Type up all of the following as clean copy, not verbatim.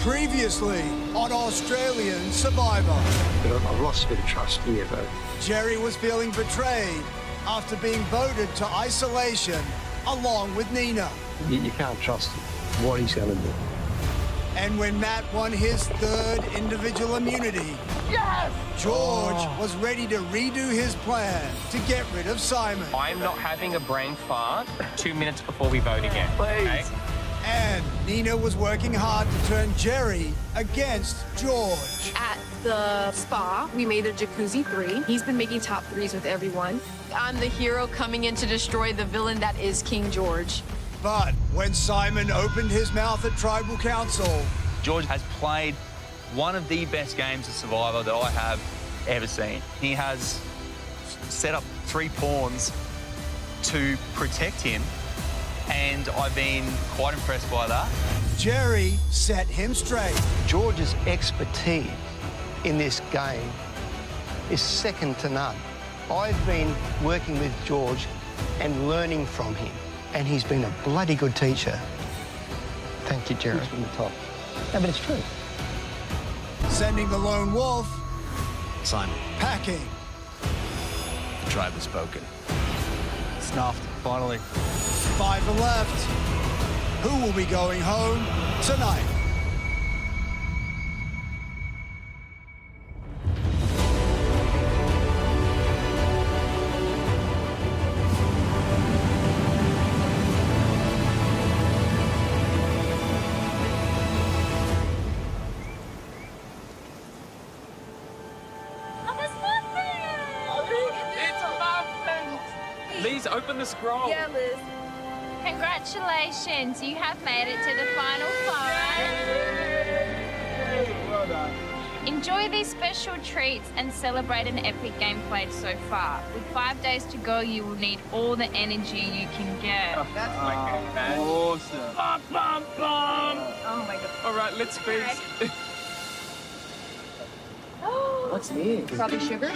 Previously on Australian Survivor. But I've lost a bit of trust in you, though. Jerry was feeling betrayed after being voted to isolation along with Nina. You can't trust what he's going to do. And when Matt won his third individual immunity, Yes! George was ready to redo his plan to get rid of Simon. I'm not having a brain fart 2 minutes before we vote again. Please. Okay? And Nina was working hard to turn Jerry against George. At the spa, we made a jacuzzi 3. He's been making top 3s with everyone. I'm the hero coming in to destroy the villain that is King George. But when Simon opened his mouth at Tribal Council, George has played one of the best games of Survivor that I have ever seen. He has set up 3 pawns to protect him, and I've been quite impressed by that. Jerry set him straight. George's expertise in this game is second to none. I've been working with George and learning from him, and he's been a bloody good teacher. Thank you, Jerry. He's from the top. No, but it's true. Sending the lone wolf Simon, packing. the tribe has spoken. Snuffed, finally. 5 are left. Who will be going home tonight? Liz, open the scroll. Yeah, Liz. Congratulations, you have made it to the final 5. Well done. Enjoy these special treats and celebrate an epic game played so far. With 5 days to go, you will need all the energy you can get. That's my good, man. Awesome. Bum, bum, bum. Oh my god. All right, let's feast. What's this? Probably sugar?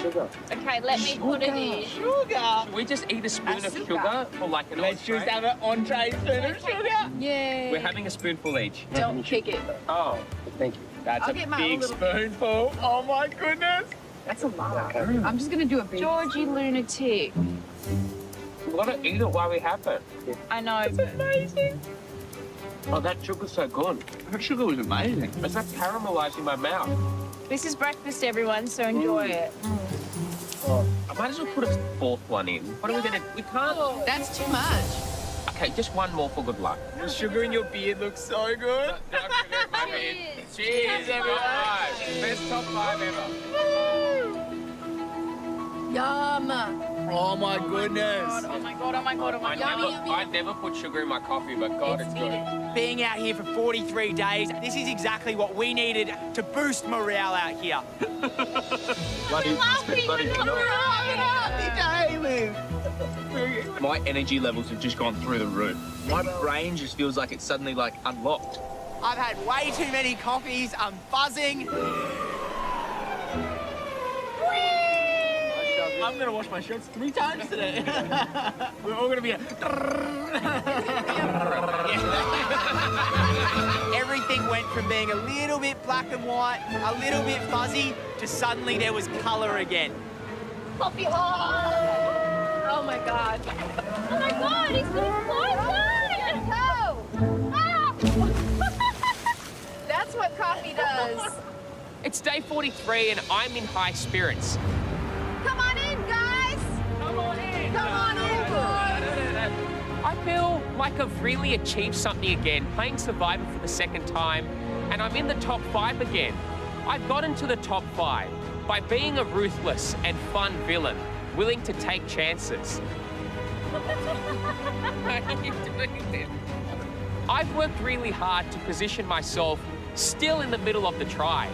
Okay, let me put it in. Sugar. Should we just eat a spoon of sugar for like an Let's entree? just have an entree spoon of sugar. Yay. We're having a spoonful each. Don't kick it. Oh, Thank you. that's I'll a get my own big little spoonful. Oh my goodness. That's a lot. I'm just gonna do a big. George, you lunatic. We've got to eat it while we have it. I know. Amazing. Oh, that sugar's so good. That sugar was amazing. It's like caramelizing my mouth. This is breakfast, everyone, so enjoy it. I might as well put a 4th one in. What are we gonna? We can't. That's too much. Okay, just one more for good luck. The sugar in your beard looks so good. Cheers, everyone! Best top 5 ever. Yum. Oh my goodness. Oh my god, oh my god, oh my god. I never put sugar in my coffee, but God, it's good. Being out here for 43 days, this is exactly what we needed to boost morale out here. My energy levels have just gone through the roof. My brain just feels like it's suddenly, like, unlocked. I've had way too many coffees. I'm buzzing. I'm gonna wash my shirts 3 times today. We're all gonna be Everything went from being a little bit black and white, a little bit fuzzy, to suddenly there was color again. Coffee hot. Oh my god. Oh my god, he's gonna fly away. Ah. That's what coffee does. It's day 43 and I'm in high spirits. Come on in, guys. Come on in. Come on in, boys. I feel like I've really achieved something again, playing Survivor for the 2nd time, and I'm in the top 5 again. I've got into the top 5 by being a ruthless and fun villain, willing to take chances. Why are you doing this? I've worked really hard to position myself still in the middle of the tribe.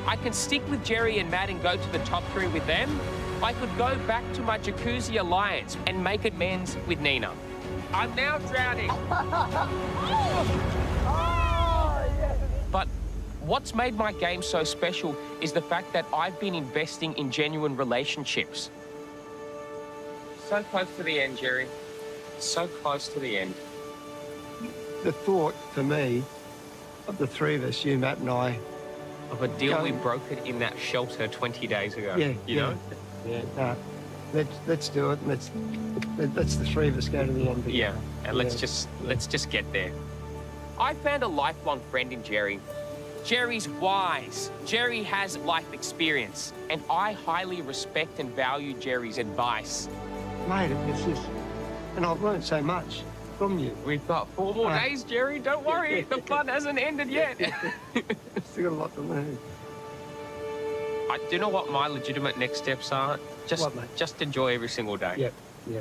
I can stick with Jerry and Matt and go to the top 3 with them. I could go back to my Jacuzzi Alliance and make amends with Nina. I'm now drowning. But what's made my game so special is the fact that I've been investing in genuine relationships. So close to the end, Jerry. So close to the end. The thought for me of the three of us, you, Matt, and I. Of a deal we brokered in that shelter 20 days ago. Yeah, you know? Yeah. Let's do it. Let's the three of us go to the end. Yeah, and let's just get there. I found a lifelong friend in Jerry. Jerry's wise. Jerry has life experience, and I highly respect and value Jerry's advice. Mate, it's just, and I've learned so much from you. We've got 4 more days, Jerry. Don't worry, the fun hasn't ended yet. Still got a lot to learn. I do know what my legitimate next steps are. Just enjoy every single day. Yeah.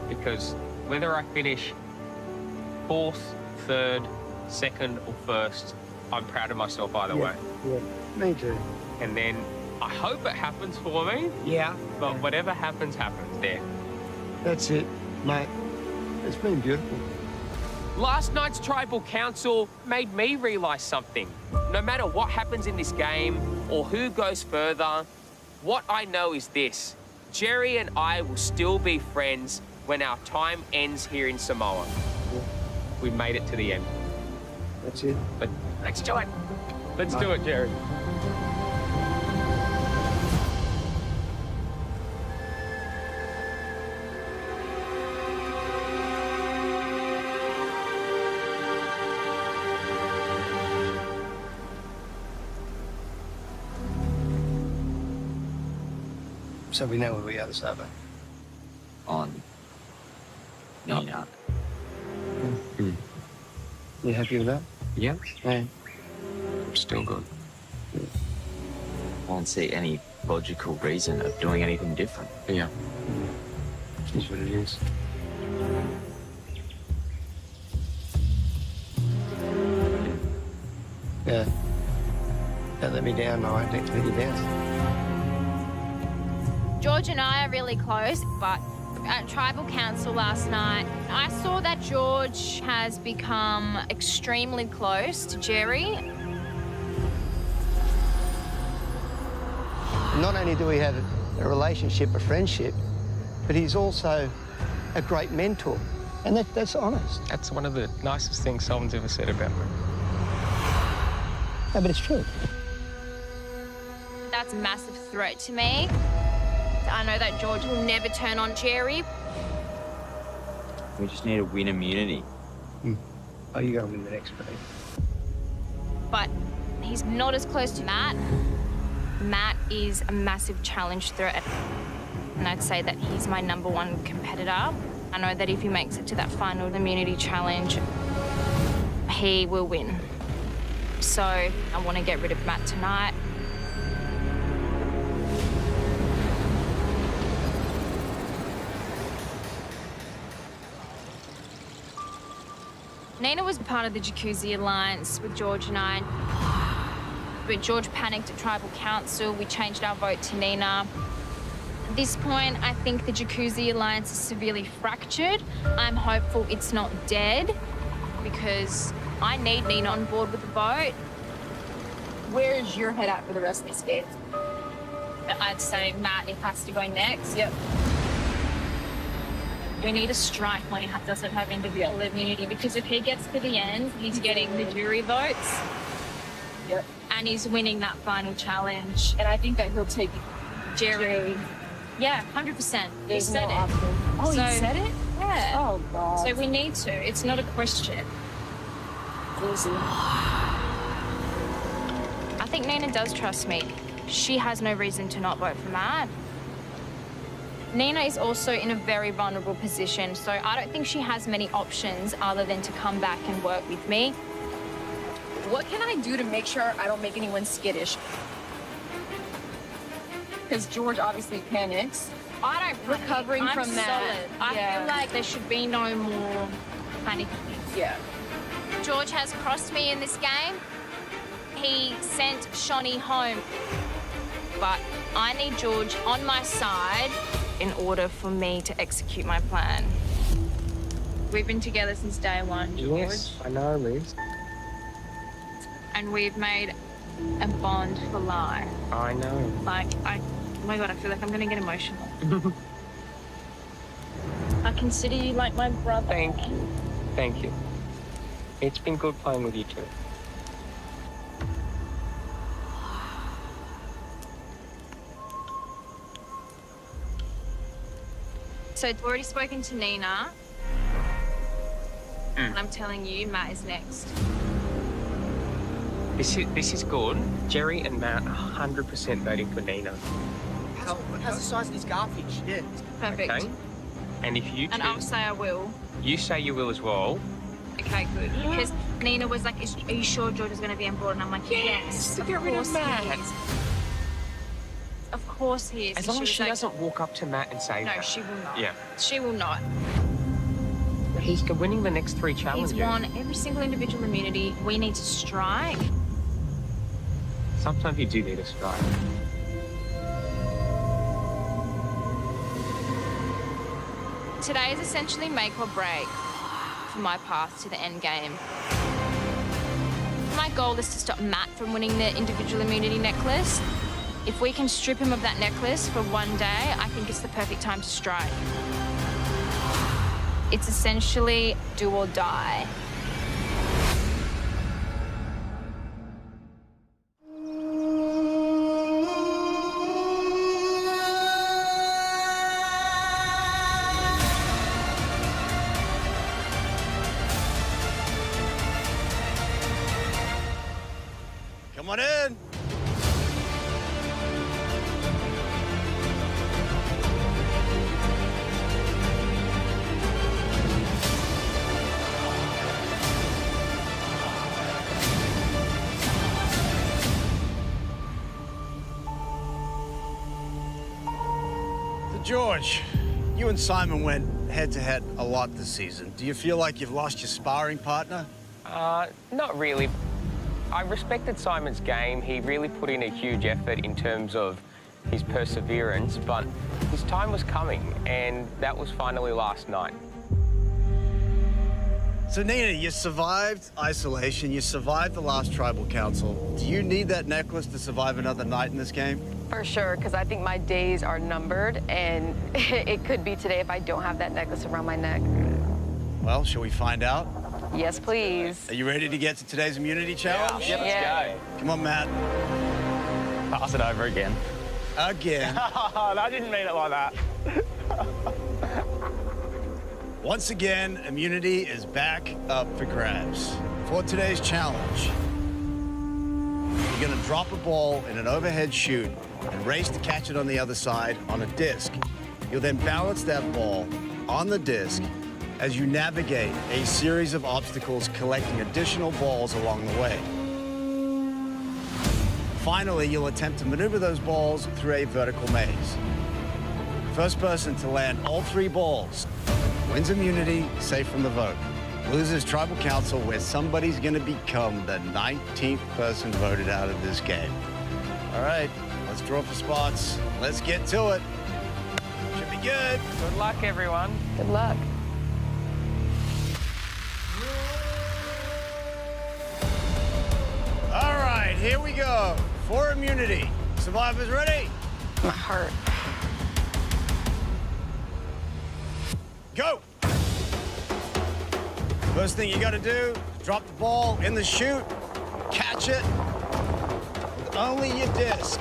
Because whether I finish 4th, 3rd, 2nd, or 1st, I'm proud of myself either way. Yeah, me too. And then I hope it happens for me. Yeah. But whatever happens, happens there. That's it, mate. It's been beautiful. Last night's tribal council made me realise something. No matter what happens in this game or who goes further, what I know is this. Jerry and I will still be friends when our time ends here in Samoa. We made it to the end. That's it. But let's do it. Let's do it, Jerry. So we know where we are this Saturday. On Nina. You happy with that? Yeah. Yeah. Still good. I don't see any logical reason of doing anything different. Yeah. It is what it is. Yeah. Don't let me down, I won't let you down. George and I are really close, but at Tribal Council last night, I saw that George has become extremely close to Jerry. Not only do we have a relationship, a friendship, but he's also a great mentor. And that's honest. That's one of the nicest things someone's ever said about me. No, but it's true. That's a massive threat to me. I know that George will never turn on Jerry. We just need to win immunity. Oh, you gotta win the next fight. But he's not as close to Matt. Matt is a massive challenge threat. And I'd say that he's my #1 competitor. I know that if he makes it to that final immunity challenge, he will win. So I want to get rid of Matt tonight. Nina was part of the Jacuzzi Alliance with George and I. But George panicked at Tribal Council. We changed our vote to Nina. At this point, I think the Jacuzzi Alliance is severely fractured. I'm hopeful it's not dead because I need Nina on board with the vote. Where is your head at for the rest of these games? I'd say Matt, it has to go next. Yep. We need a strike when he doesn't have individual immunity because if he gets to the end, he's getting the jury votes. Yep. And he's winning that final challenge. And I think that he'll take Jerry. Yeah, 100%. He said it. Oh, So- he said it? Yeah. Oh, God. So we need to. It's not a question. Easy. I think Nina does trust me. She has no reason to not vote for Matt. Nina is also in a very vulnerable position, so I don't think she has many options other than to come back and work with me. What can I do to make sure I don't make anyone skittish? Because George obviously panics. I don't panic. Recovering I'm from that. solid. I Yeah. feel like there should be no more panicking. Yeah. George has crossed me in this game. He sent Shawnee home. But I need George on my side in order for me to execute my plan. We've been together since day one, George. Yes, I know, Liz. And we've made a bond for life. I know. Oh my God, I feel like I'm gonna get emotional. I consider you like my brother. Thank you. Thank you. It's been good playing with you too. So I've already spoken to Nina. And I'm telling you, Matt is next. This is good. Jerry and Matt 100% voting for Nina. How's the size of this garbage? Yeah. Perfect. Okay. And if you And I'll choose, say I will. you say you will as well. Okay, good. Because Nina was like, are you sure George is going to be on board? And I'm like, yes, of get rid of course Matt. he is. Of course he is. As And long as was she like, doesn't walk up to Matt and say No, that. she will not. Yeah. She will not. He's winning the next 3 challenges. He's won every single individual immunity. We need to strike. Sometimes you do need a strike. Today is essentially make or break for my path to the end game. My goal is to stop Matt from winning the individual immunity necklace. If we can strip him of that necklace for one day, I think it's the perfect time to strike. It's essentially do or die. Come on in. So George, you and Simon went head-to-head a lot this season. Do you feel like you've lost your sparring partner? Not really. I respected Simon's game. He really put in a huge effort in terms of his perseverance, but his time was coming, and that was finally last night. So Nina, you survived isolation, you survived the last tribal council. Do you need that necklace to survive another night in this game? For sure, because I think my days are numbered, and it could be today if I don't have that necklace around my neck. Well, shall we find out? Yes, please. Are you ready to get to today's immunity challenge? Yeah. Let's go. Come on, Matt. Pass it over again. Again. I didn't mean it like that. Once again, immunity is back up for grabs. For today's challenge, you're gonna drop a ball in an overhead chute and race to catch it on the other side on a disc. You'll then balance that ball on the disc as you navigate a series of obstacles, collecting additional balls along the way. Finally, you'll attempt to maneuver those balls through a vertical maze. First person to land all 3 balls wins immunity, safe from the vote. Loses tribal council, where somebody's gonna become the 19th person voted out of this game. All right, let's draw for spots. Let's get to it. Should be good. Good luck, everyone. Good luck. All right, here we go. For immunity. Survivors ready? My heart. Go! First thing you gotta do, drop the ball in the chute, catch it with only your disc.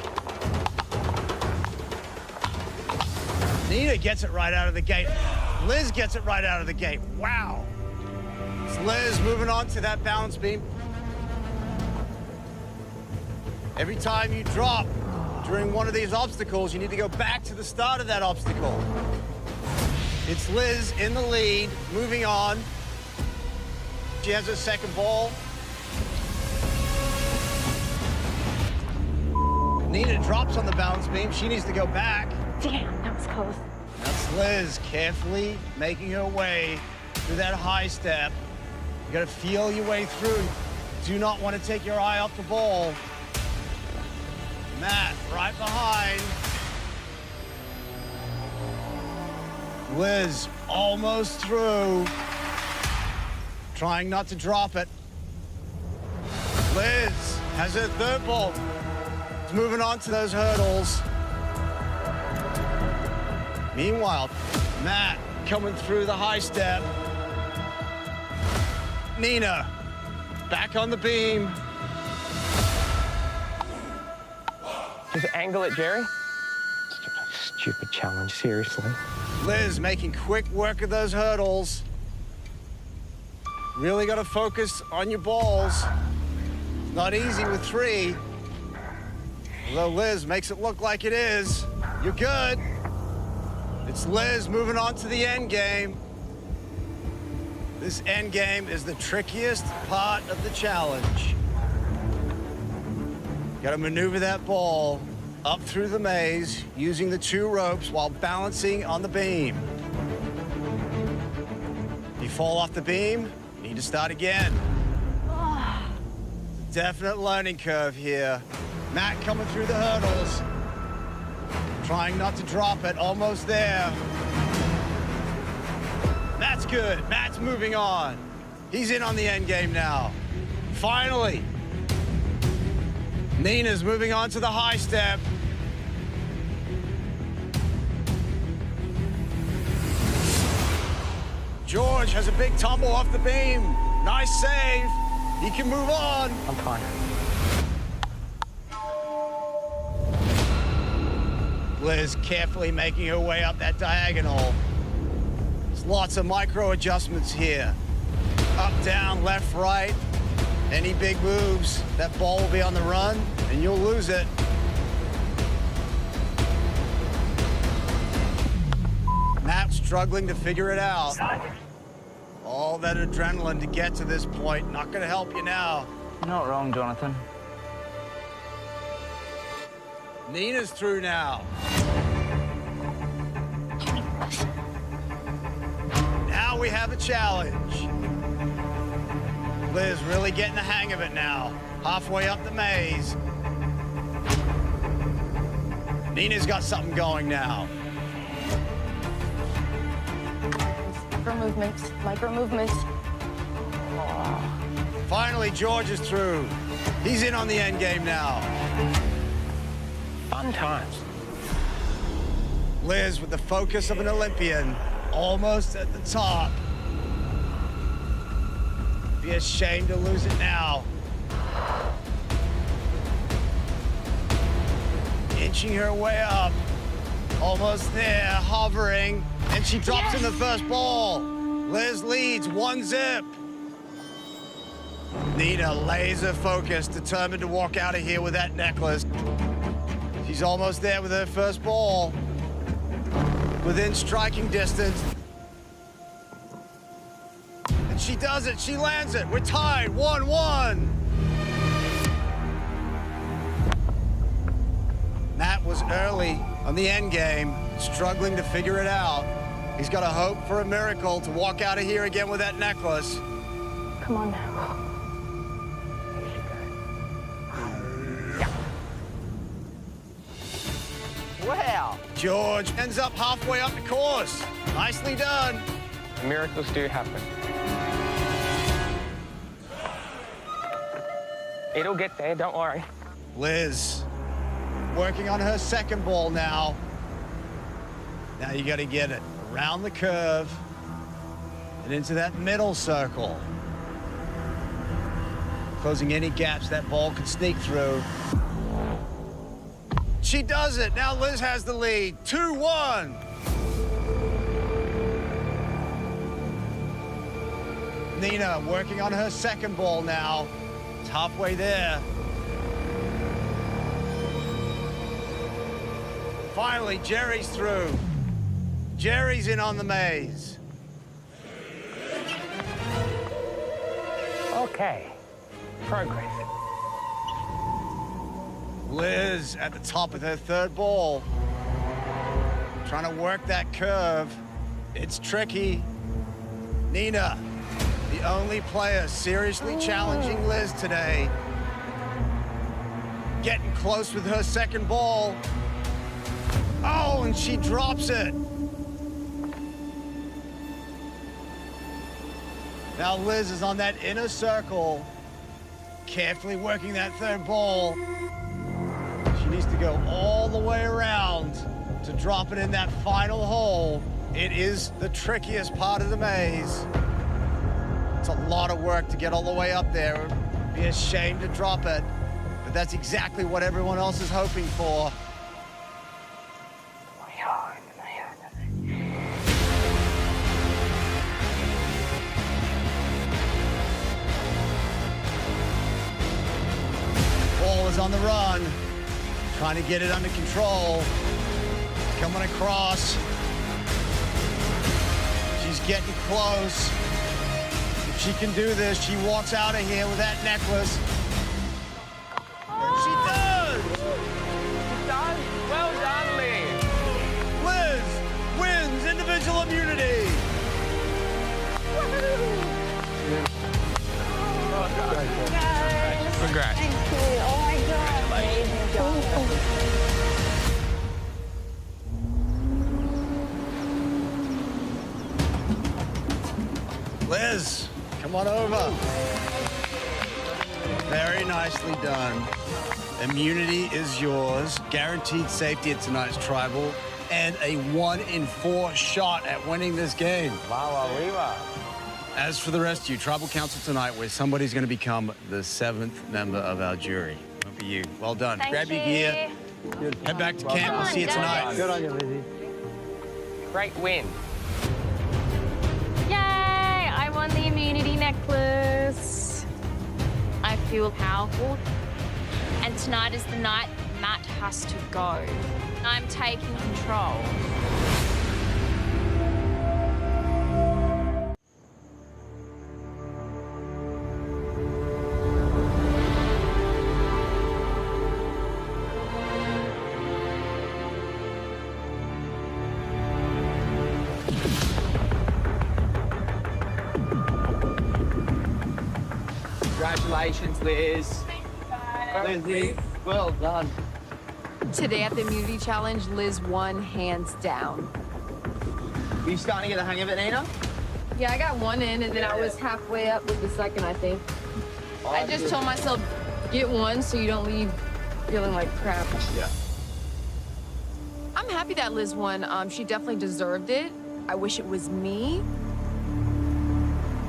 Nina gets it right out of the gate. Liz gets it right out of the gate. Wow. It's Liz moving on to that balance beam. Every time you drop during one of these obstacles, you need to go back to the start of that obstacle. It's Liz in the lead, moving on. She has her second ball. Nina drops on the balance beam. She needs to go back. Damn, that was close. That's Liz carefully making her way through that high step. You gotta feel your way through. Do not want to take your eye off the ball. Matt, right behind. Liz, almost through. Trying not to drop it. Liz has her third ball. It's moving on to those hurdles. Meanwhile, Matt coming through the high step. Nina, back on the beam. Just angle it, Jerry. Stupid challenge, seriously. Liz making quick work of those hurdles. Really got to focus on your balls. It's not easy with 3. Although Liz makes it look like it is. You're good. It's Liz moving on to the end game. This end game is the trickiest part of the challenge. Got to maneuver that ball up through the maze using the 2 ropes while balancing on the beam. If you fall off the beam, you need to start again. Definite learning curve here. Matt coming through the hurdles. Trying not to drop it, almost there. Matt's good, Matt's moving on. He's in on the end game now. Finally. Nina's moving on to the high step. George has a big tumble off the beam. Nice save. He can move on. I'm fine. Liz carefully making her way up that diagonal. There's lots of micro adjustments here. Up, down, left, right. Any big moves, that ball will be on the run, and you'll lose it. Matt struggling to figure it out. All that adrenaline to get to this point, not gonna help you now. You're not wrong, Jonathan. Nina's through now. Now we have a challenge. Liz really getting the hang of it now. Halfway up the maze. Nina's got something going now. Micro movements, micro movements. Finally, George is through. He's in on the end game now. Fun times. Liz with the focus of an Olympian, almost at the top. Be a shame to lose it now. Inching her way up, almost there, hovering, and she drops in the first ball. Liz leads 1-0. Nina laser focused, determined to walk out of here with that necklace. She's almost there with her first ball. Within striking distance. And she does it, she lands it. We're tied, 1-1. Matt was early on the end game, struggling to figure it out. He's got to hope for a miracle to walk out of here again with that necklace. Come on now. Wow. George ends up halfway up the course. Nicely done. Miracles do happen. It'll get there, don't worry. Liz working on her second ball now. Now you got to get it around the curve and into that middle circle. Closing any gaps that ball could sneak through. She does it. Now Liz has the lead. 2-1. Nina working on her second ball now. It's halfway there. Finally, Jerry's through. Jerry's in on the maze. Okay, progress. Liz at the top of her third ball. Trying to work that curve. It's tricky. Nina, the only player seriously challenging Liz today. Getting close with her second ball. Oh, and she drops it. Now Liz is on that inner circle, carefully working that third ball. She needs to go all the way around to drop it in that final hole. It is the trickiest part of the maze. It's a lot of work to get all the way up there. It would be a shame to drop it, but that's exactly what everyone else is hoping for. Raquel's on the run, trying to get it under control. Coming across. She's getting close. If she can do this, she walks out of here with that necklace. She does! Done. Well done, Liz. Liz wins individual immunity. Congrats. Thank you. Oh my God. Amazing job. Liz, come on over. Very nicely done. Immunity is yours. Guaranteed safety at tonight's tribal. And a 1 in 4 shot at winning this game. As for the rest of you, Tribal Council tonight, where somebody's going to become the 7th member of our jury. Won't be you. Well done. Grab your gear. Head back to camp. We'll see you tonight. Good on you, Lizzie. Great win. Yay! I won the immunity necklace. I feel powerful. And tonight is the night Matt has to go. I'm taking control. Congratulations, Liz. Lizzie, well done. Today at the Immunity Challenge, Liz won hands down. Are you starting to get the hang of it, Nina? Yeah, I got one in, and then I was halfway up with the second, I think. I just told myself, get one so you don't leave feeling like crap. Yeah. I'm happy that Liz won. She definitely deserved it. I wish it was me.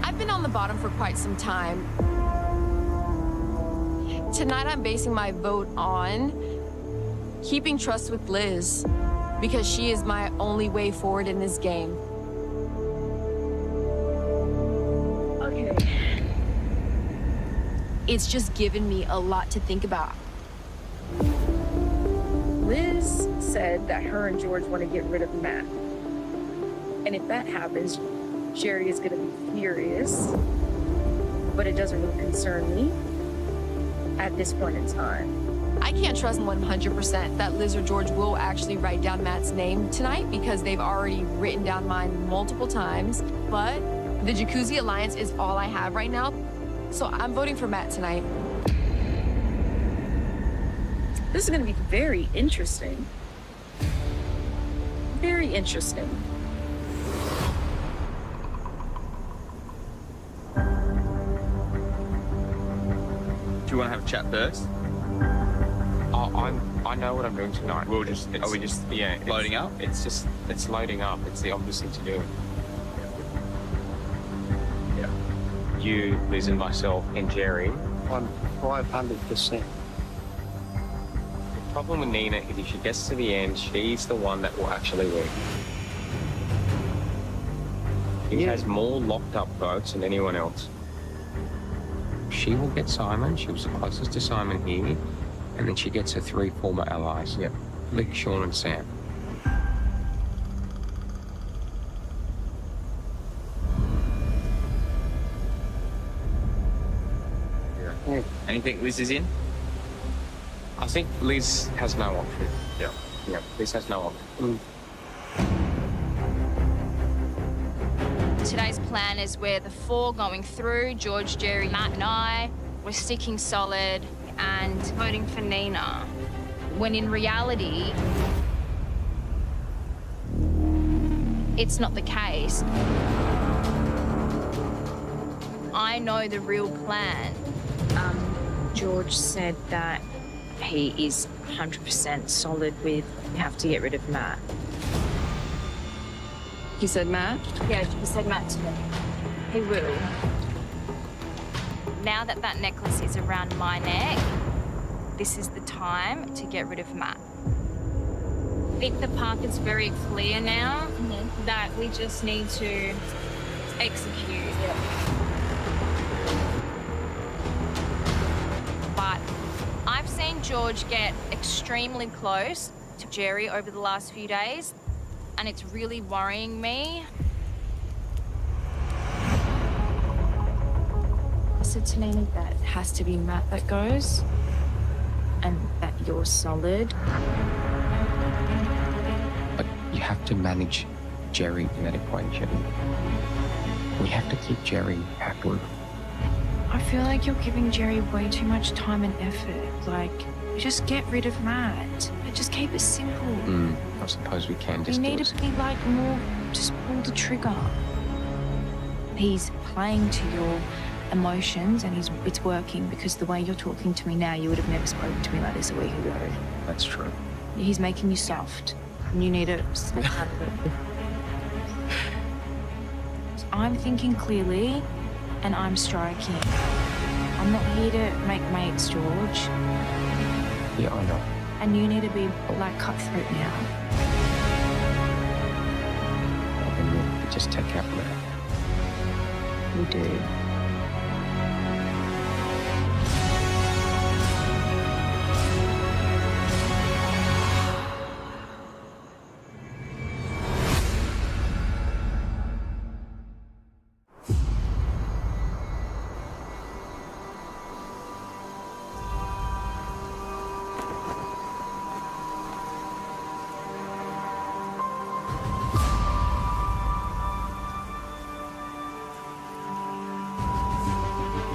I've been on the bottom for quite some time. Tonight, I'm basing my vote on keeping trust with Liz because she is my only way forward in this game. Okay. It's just given me a lot to think about. Liz said that her and George want to get rid of Matt. And if that happens, Jerry is going to be furious. But it doesn't really concern me at this point in time. I can't trust 100% that Liz or George will actually write down Matt's name tonight because they've already written down mine multiple times. But the Jacuzzi Alliance is all I have right now. So I'm voting for Matt tonight. This is going to be very interesting. Very interesting. Do you want to have a chat first? I know what I'm doing tonight. We'll just, are we just loading up? It's loading up. It's the obvious thing to do. Yeah. You, Liz, and myself, and Jerry. I'm 500%. The problem with Nina is if she gets to the end, she's the one that will actually win. She has more locked up votes than anyone else. She will get Simon. She was the closest to Simon here. And then she gets her 3 former allies. Yep. Lick, Sean, and Sam. Yeah. And you think Liz is in? I think Liz has no option. Yeah. Yeah, Liz has no option. Today's plan is we're the 4 going through, George, Jerry, Matt, and I. We're sticking solid and voting for Nina. When in reality, it's not the case. I know the real plan. George said that he is 100% solid with you have to get rid of Matt. He said Matt? Yeah, he said Matt to me. He will. Now that that necklace is around my neck, this is the time to get rid of Matt. I think the path is very clear now that we just need to execute. But I've seen George get extremely close to Jerry over the last few days, and it's really worrying me. I said to Nina that it has to be Matt that goes, and that you're solid. But you have to manage Jerry in that equation. We have to keep Jerry happy. I feel like you're giving Jerry way too much time and effort. Like, just get rid of Matt. Just keep it simple. I suppose we can You just need do to it. be like more, just pull the trigger. He's playing to your emotions and it's working because the way you're talking to me now, you would have never spoken to me like this a week ago. That's true. He's making you soft and you need to snap out of it. I'm thinking clearly and I'm striking. I'm not here to make mates, George. Yeah, I know. And you need to be like cutthroat now. And we just take out Matt. We do.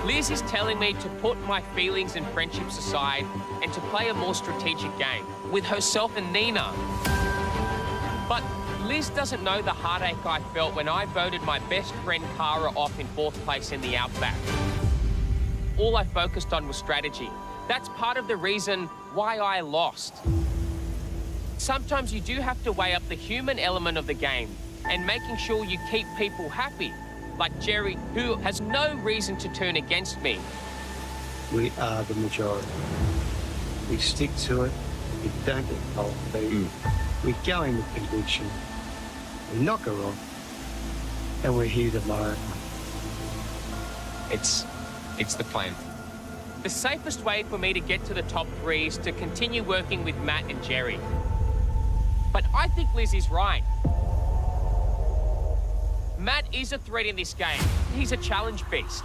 Liz is telling me to put my feelings and friendships aside and to play a more strategic game with herself and Nina. But Liz doesn't know the heartache I felt when I voted my best friend Cara off in 4th place in the Outback. All I focused on was strategy. That's part of the reason why I lost. Sometimes you do have to weigh up the human element of the game and making sure you keep people happy. Like Jerry, who has no reason to turn against me. We are the majority. We stick to it. We don't get cold feet. We go in with conviction. We knock her off. And we're here tomorrow. It's the plan. The safest way for me to get to the top 3 is to continue working with Matt and Jerry. But I think Liz is right. Matt is a threat in this game. He's a challenge beast.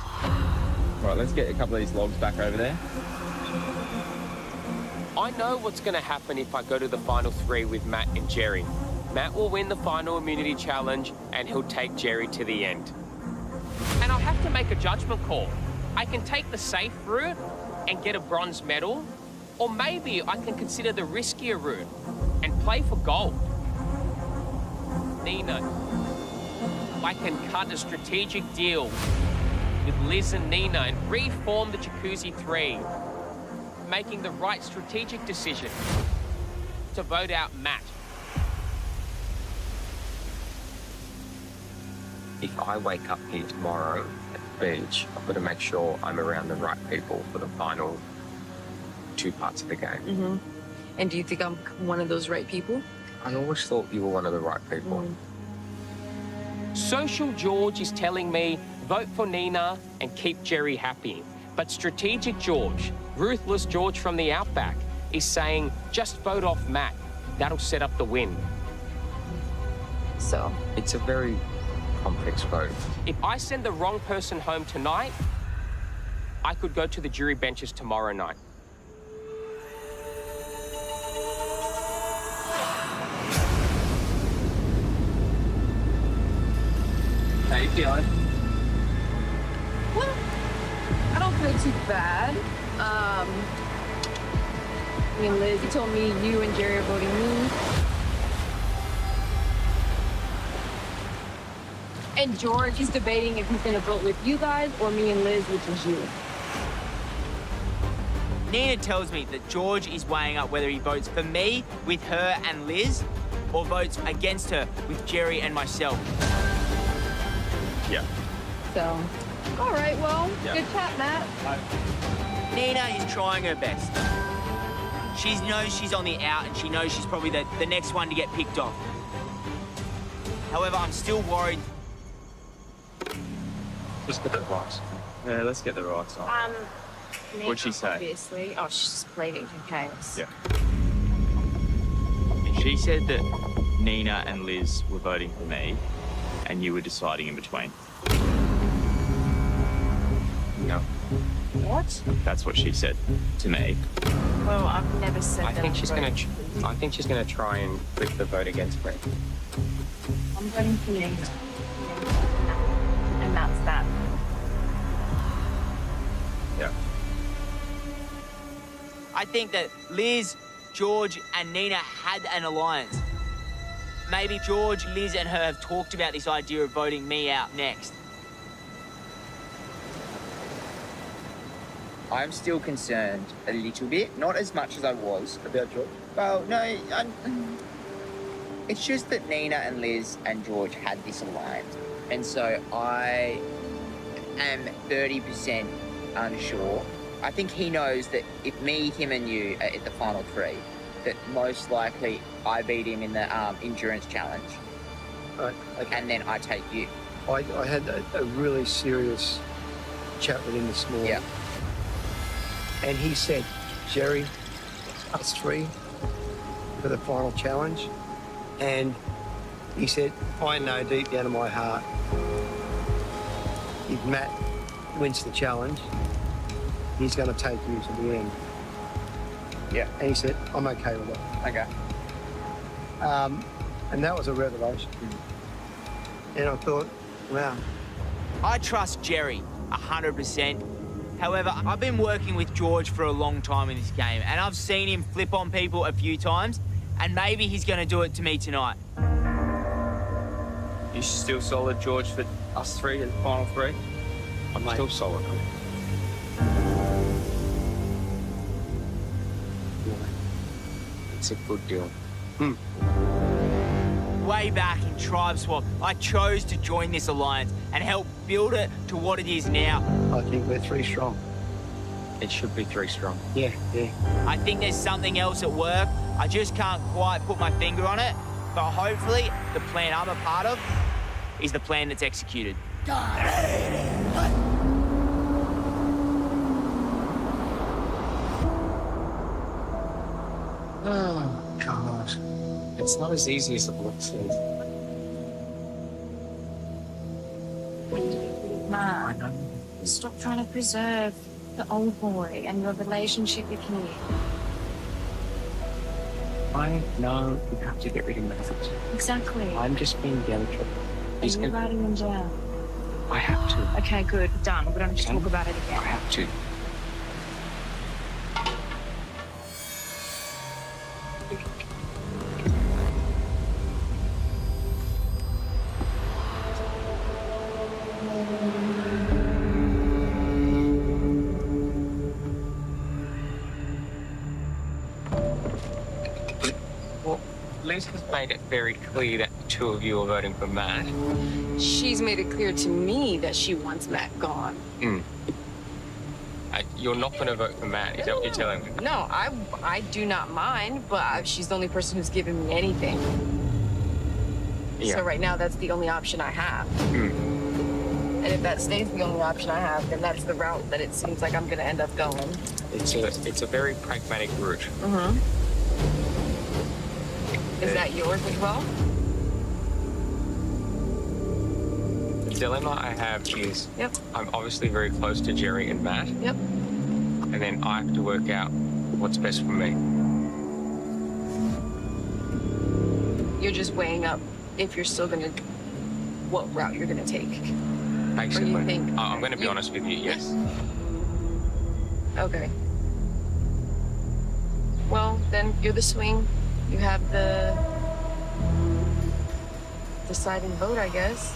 Right, let's get a couple of these logs back over there. I know what's going to happen if I go to the final 3 with Matt and Jerry. Matt will win the final immunity challenge and he'll take Jerry to the end. And I'll have to make a judgment call. I can take the safe route and get a bronze medal, or maybe I can consider the riskier route and play for gold. Nina, I can cut a strategic deal with Liz and Nina and reform the Jacuzzi 3, making the right strategic decision to vote out Matt. If I wake up here tomorrow at the beach, I've got to make sure I'm around the right people for the final 2 parts of the game. And do you think I'm one of those right people? I always thought you were one of the right people. Social George is telling me vote for Nina and keep Jerry happy. But strategic George, ruthless George from the Outback, is saying just vote off Matt. That'll set up the win. So? It's a very complex vote. If I send the wrong person home tonight, I could go to the jury benches tomorrow night. How you feeling? Well, I don't feel too bad. Me and Liz, you told me you and Jerry are voting me. And George is debating if he's gonna vote with you guys or me and Liz, which is you. Nina tells me that George is weighing up whether he votes for me with her and Liz or votes against her with Jerry and myself. Yeah. So, all right, well, Yeah. good chat, Matt. Nina is trying her best. She knows she's on the out and she knows she's probably the next one to get picked off. However, I'm still worried. Let's get the rocks. Yeah, let's get the rocks on. What'd she say? Obviously. Oh, she's just pleading for chaos. Yeah. She said that Nina and Liz were voting for me and you were deciding in between. No. What? That's what she said to me. Well, I've never said I that. think she's gonna try and flip the vote against me. I'm voting for Nina. And that's that. Yeah. I think that Liz, George, and Nina had an alliance. Maybe George, Liz, and her have talked about this idea of voting me out next. I'm still concerned a little bit, not as much as I was. About George? Well, no, it's just that Nina and Liz and George had this alliance. And so I am 30% unsure. I think he knows that if me, him, and you are at the final three, that most likely I beat him in the endurance challenge. Right, okay. And then I take you. I had a really serious chat with him this morning. Yeah. And he said, Jerry, us three for the final challenge. And he said, I know deep down in my heart, if Matt wins the challenge, he's going to take you to the end. Yeah. And he said, I'm okay with that. Okay. And that was a revelation. And I thought, wow. I trust Jerry 100%. However, I've been working with George for a long time in this game, and I've seen him flip on people a few times, and maybe he's going to do it to me tonight. You still solid, George, for us three in the final three? I'm still solid. It's a good deal. Way back in Tribe Swap, I chose to join this alliance and help build it to what it is now. I think we're three strong. It should be three strong. Yeah. I think there's something else at work. I just can't quite put my finger on it. But hopefully, the plan I'm a part of is the plan that's executed. Oh, God. It's not as easy as it looks. Ma, stop trying to preserve the old boy and your relationship with him. I know you have to get rid of methods. Exactly. I'm just being delicate. Are you writing them down? I have to. Okay, good. Done. We don't have to talk about it again. I have to. Well, Liz has made it very clear that the two of you are voting for Matt. She's made it clear to me that she wants Matt gone. You're not going to vote for Matt, is that what you're telling me? No, I do not mind, but she's the only person who's given me anything. Yeah. So right now, that's the only option I have. And if that stays the only option I have, then that's the route that it seems like I'm going to end up going. It's a very pragmatic route. Is that yours as well? The dilemma I have is Yep. I'm obviously very close to Jerry and Matt. Yep. And then I have to work out what's best for me. You're just weighing up if you're still going to, what route you're going to take. Basically. Or you think, I'm going to be honest with you, yes. Okay. Well, then you're the swing. You have the deciding vote, I guess.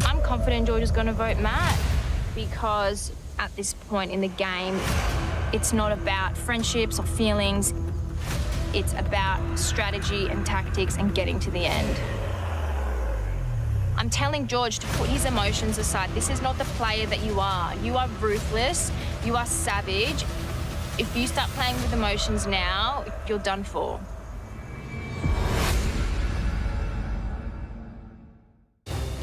I'm confident George is going to vote Matt because at this point in the game, it's not about friendships or feelings. It's about strategy and tactics and getting to the end. I'm telling George to put his emotions aside. This is not the player that you are. You are ruthless. You are savage. If you start playing with emotions now, you're done for.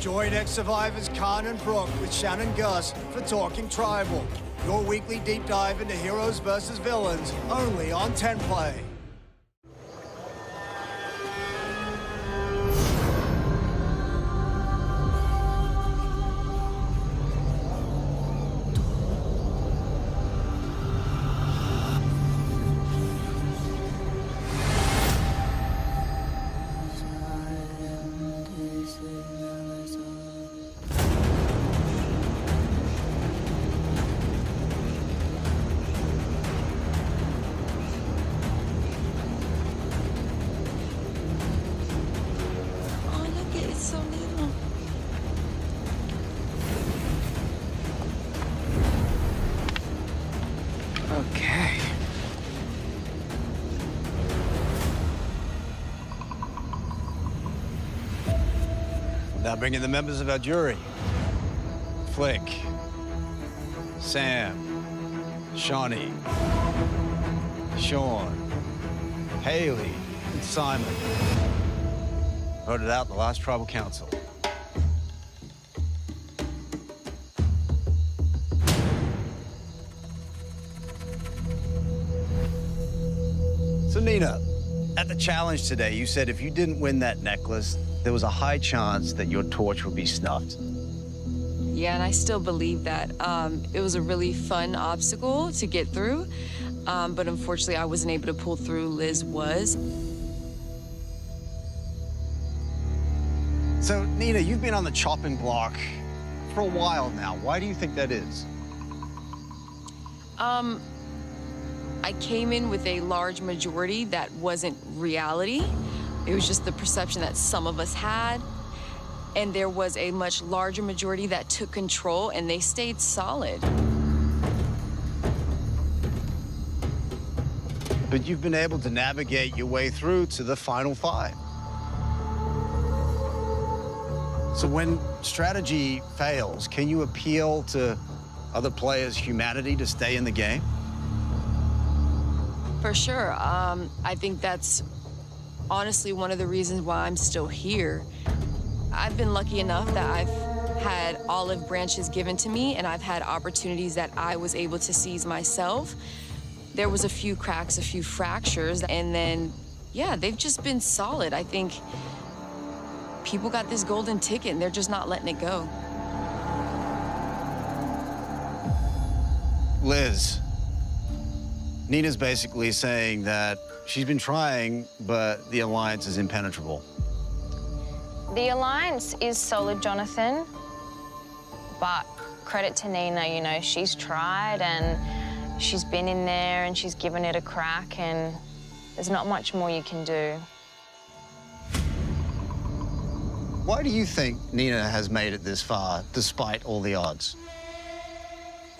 Join ex-survivors Khan and Brooke with Shannon Gus for Talking Tribal. Your weekly deep dive into heroes versus villains, only on 10 Play. Okay. Now bring in the members of our jury. Flick, Sam, Shawnee, Sean, Haley, and Simon. Voted out in the last tribal council. So Nina, at the challenge today, you said if you didn't win that necklace, there was a high chance that your torch would be snuffed. Yeah, and I still believe that. It was a really fun obstacle to get through, but unfortunately I wasn't able to pull through. Liz was. So Nina, you've been on the chopping block for a while now. Why do you think that is? I came in with a large majority that wasn't reality. It was just the perception that some of us had. And there was a much larger majority that took control, and they stayed solid. But you've been able to navigate your way through to the final five. So when strategy fails, can you appeal to other players' humanity to stay in the game? For sure. I think that's honestly one of the reasons why I'm still here. I've been lucky enough that I've had olive branches given to me, and I've had opportunities that I was able to seize myself. There was a few cracks, a few fractures, and then, yeah, they've just been solid. I think people got this golden ticket, and they're just not letting it go. Liz, Nina's basically saying that she's been trying, but the alliance is impenetrable. The alliance is solid, Jonathan, but credit to Nina, you know, she's tried and she's been in there and she's given it a crack, and there's not much more you can do. Why do you think Nina has made it this far, despite all the odds?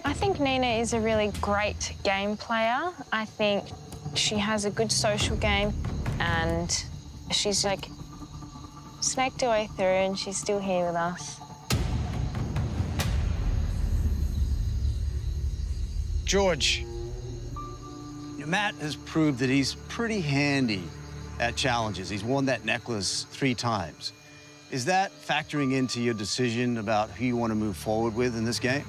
I think Nina is a really great game player. I think she has a good social game, and she's like snaked her way through, and she's still here with us. George, Matt has proved that he's pretty handy at challenges. He's won that necklace 3 times. Is that factoring into your decision about who you want to move forward with in this game?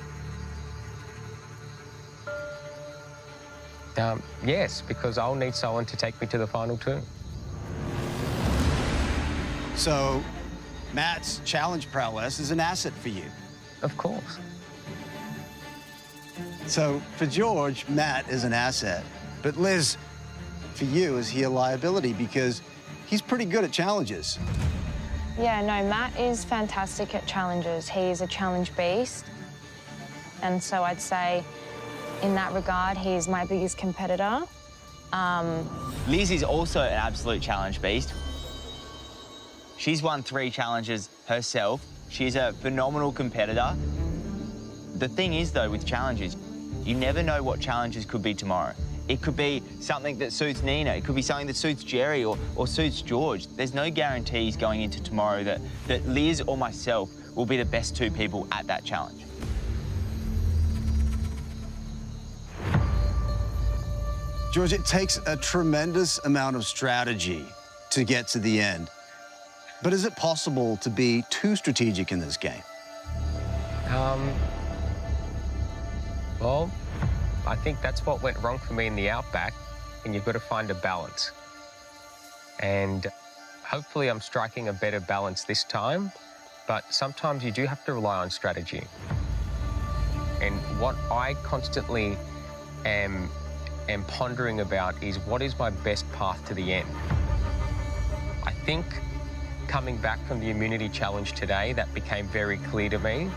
Yes, because I'll need someone to take me to the final too. So, Matt's challenge prowess is an asset for you? Of course. So, for George, Matt is an asset. But Liz, for you, is he a liability? Because he's pretty good at challenges. Yeah, no, Matt is fantastic at challenges. He is a challenge beast. And so I'd say, in that regard, he is my biggest competitor. Liz is also an absolute challenge beast. She's won 3 challenges herself. She's a phenomenal competitor. The thing is, though, with challenges, you never know what challenges could be tomorrow. It could be something that suits Nina. It could be something that suits Jerry or suits George. There's no guarantees going into tomorrow that Liz or myself will be the best 2 people at that challenge. George, it takes a tremendous amount of strategy to get to the end. But is it possible to be too strategic in this game? Well, I think that's what went wrong for me in the Outback, and you've got to find a balance. And hopefully I'm striking a better balance this time, but sometimes you do have to rely on strategy. And what I constantly am pondering about is what is my best path to the end. I think coming back from the immunity challenge today, that became very clear to me.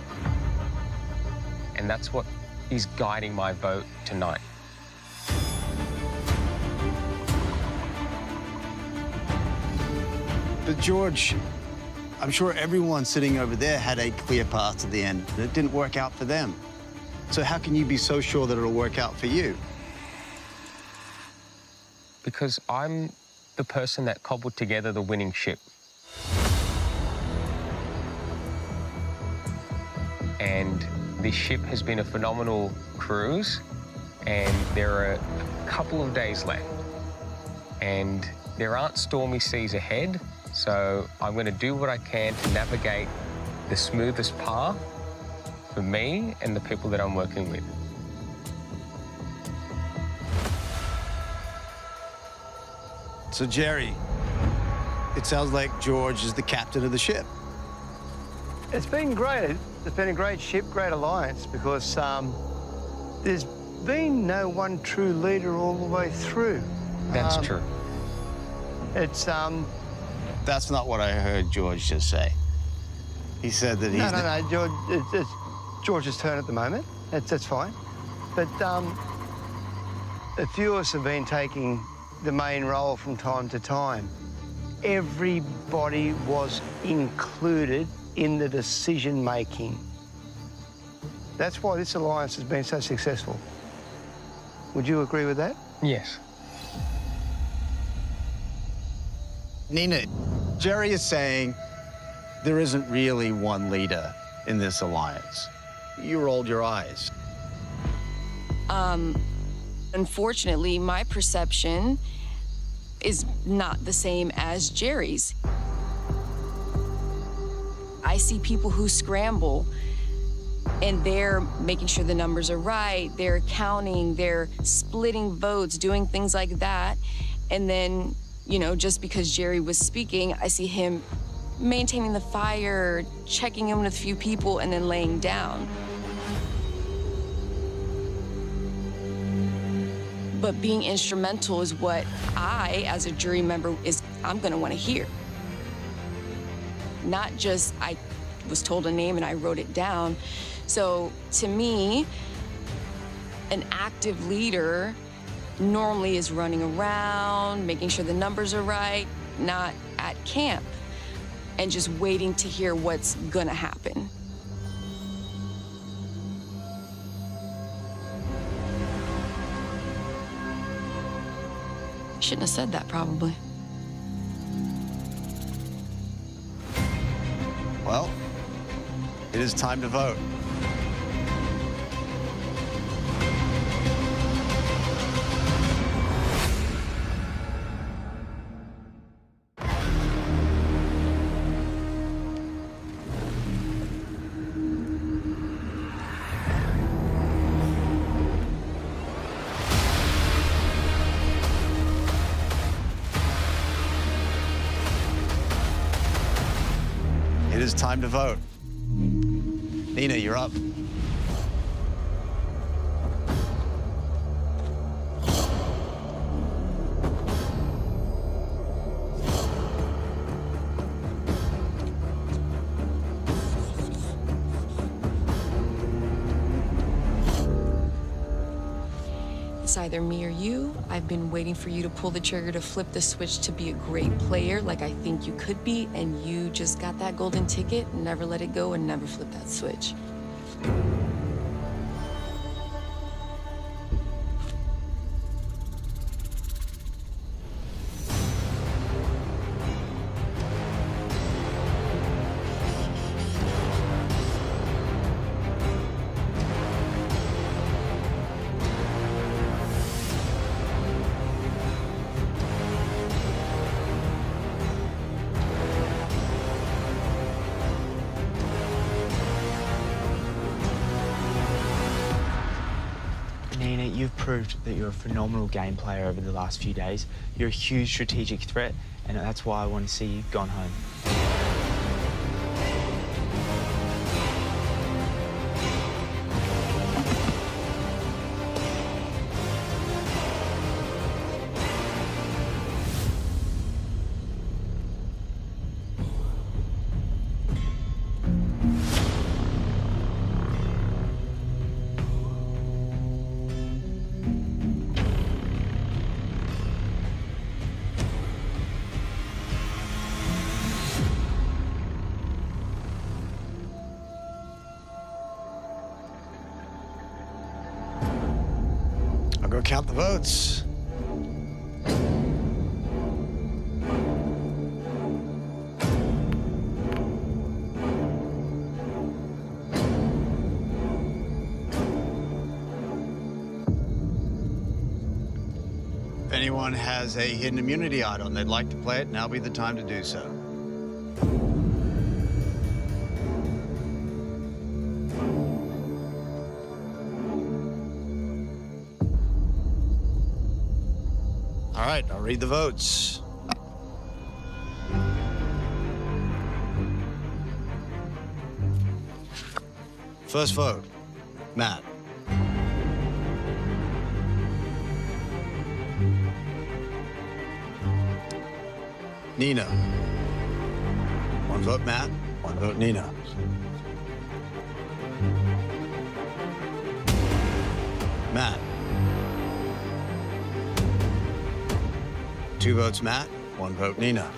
And that's what is guiding my vote tonight. But George, I'm sure everyone sitting over there had a clear path to the end, and it didn't work out for them. So how can you be so sure that it'll work out for you? Because I'm the person that cobbled together the winning ship. And this ship has been a phenomenal cruise, and there are a couple of days left. And there aren't stormy seas ahead, so I'm going to do what I can to navigate the smoothest path for me and the people that I'm working with. So, Jerry, it sounds like George is the captain of the ship. It's been great. It's been a great ship, great alliance, because there's been no one true leader all the way through. That's true. It's That's not what I heard George just say. He said that he's no, George. It's George's turn at the moment. That's fine. But a few of us have been taking the main role from time to time. Everybody was included in the decision-making. That's why this alliance has been so successful. Would you agree with that? Yes. Nina, Jerry is saying there isn't really one leader in this alliance. You rolled your eyes. Unfortunately, my perception is not the same as Jerry's. I see people who scramble, and they're making sure the numbers are right, they're counting, they're splitting votes, doing things like that. And then, you know, just because Jerry was speaking, I see him maintaining the fire, checking in with a few people, and then laying down. But being instrumental is what I, as a jury member, I'm gonna wanna hear. Not just I was told a name and I wrote it down. So to me, an active leader normally is running around, making sure the numbers are right, not at camp, and just waiting to hear what's gonna happen. Shouldn't have said that, probably. Well, it is time to vote. It is time to vote. Nina, you're up. It's either me or you. I've been waiting for you to pull the trigger to flip the switch to be a great player like I think you could be, and you just got that golden ticket, never let it go, and never flip that switch. proved that you're a phenomenal game player over the last few days. You're a huge strategic threat, and that's why I want to see you gone home. I'll go count the votes. If anyone has a hidden immunity item they'd like to play it, now be the time to do so. All right, I'll read the votes. First vote, Matt. Nina. One vote, Matt. One vote, Nina. Matt. 2 votes, Matt. 1 vote, Nina.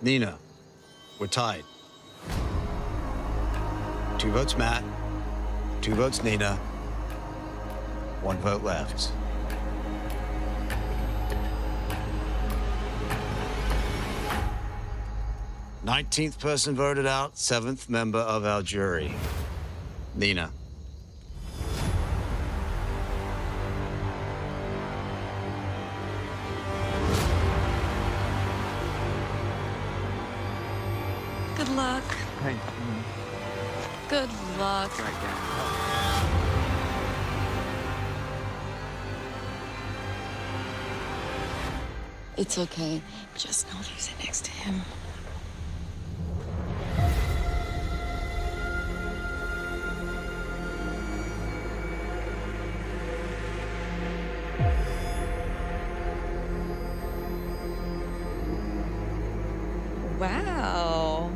Nina, we're tied. 2 votes, Matt. 2 votes, Nina. 1 vote left. Nineteenth person voted out, 7th member of our jury. Nina. Good luck. Hey. Good luck. Great game. It's okay. Just know you sit next to him. Wow.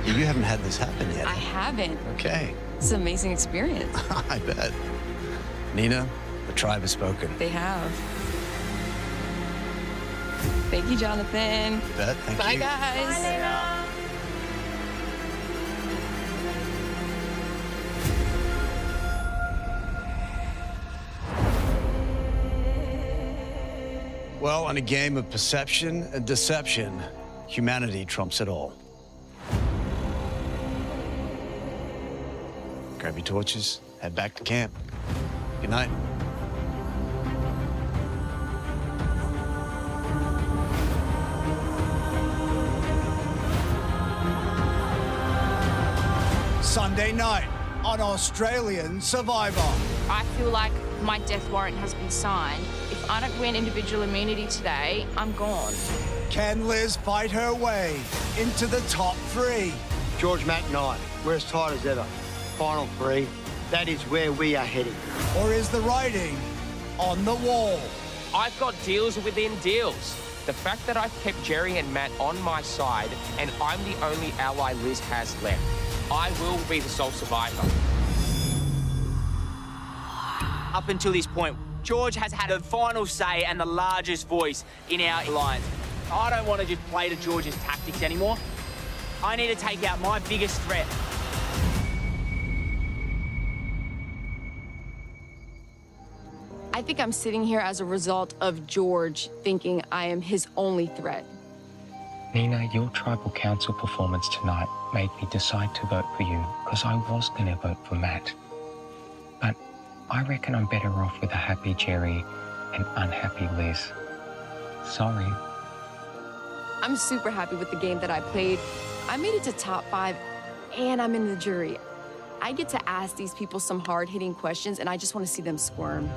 You haven't had this happen yet. I haven't. Okay. It's an amazing experience. I bet. Nina, the tribe has spoken. They have. Thank you, Jonathan. You bet. Thank Bye, you. guys. Bye, Nina. Well, in a game of perception and deception, humanity trumps it all. Grab your torches, head back to camp. Good night. Sunday night on Australian Survivor. I feel like my death warrant has been signed. If I don't win individual immunity today, I'm gone. Can Liz fight her way into the top 3? George, Matt and I, we're as tight as ever. Final 3, that is where we are heading. Or is the writing on the wall? I've got deals within deals. The fact that I've kept Jerry and Matt on my side and I'm the only ally Liz has left, I will be the sole survivor. Up until this point, George has had the final say and the largest voice in our alliance. I don't want to just play to George's tactics anymore. I need to take out my biggest threat. I think I'm sitting here as a result of George thinking I am his only threat. Nina, your tribal council performance tonight made me decide to vote for you because I was going to vote for Matt. But I reckon I'm better off with a happy Jerry and unhappy Liz. Sorry. I'm super happy with the game that I played. I made it to top 5, and I'm in the jury. I get to ask these people some hard-hitting questions, and I just want to see them squirm.